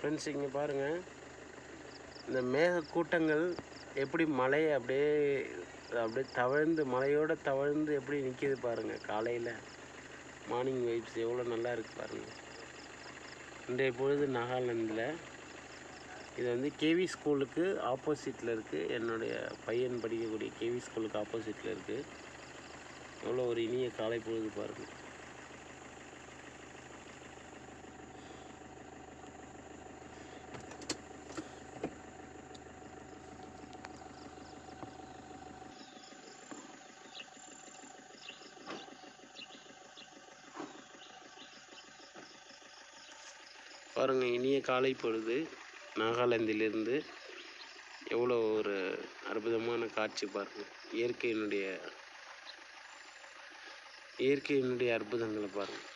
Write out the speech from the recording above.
Friends, இங்கே பாருங்கள், இந்த மேகக்கூட்டங்கள் எப்படி மலையை அப்படியே தவழ்ந்து, மலையோடு தவழ்ந்து எப்படி நிற்கிது பாருங்கள். காலையில் மார்னிங் வைப்ஸ் எவ்வளோ நல்லா இருக்குது பாருங்கள். இன்றைய பொழுது நாகாலாந்தில் இது வந்து கேவி ஸ்கூலுக்கு ஆப்போசிட்டில் இருக்குது. என்னுடைய பையன் படிக்கக்கூடிய கேவி ஸ்கூலுக்கு ஆப்போசிட்டில் இருக்குது. எவ்வளோ ஒரு இனிய காலை பொழுது பாருங்கள். பாருங்கள், இனிய காலை பொழுது நாகாலாந்திலிருந்து எவ்வளோ ஒரு அற்புதமான காட்சி பாருங்கள். இயற்கையினுடைய அற்புதங்களை பாருங்கள்.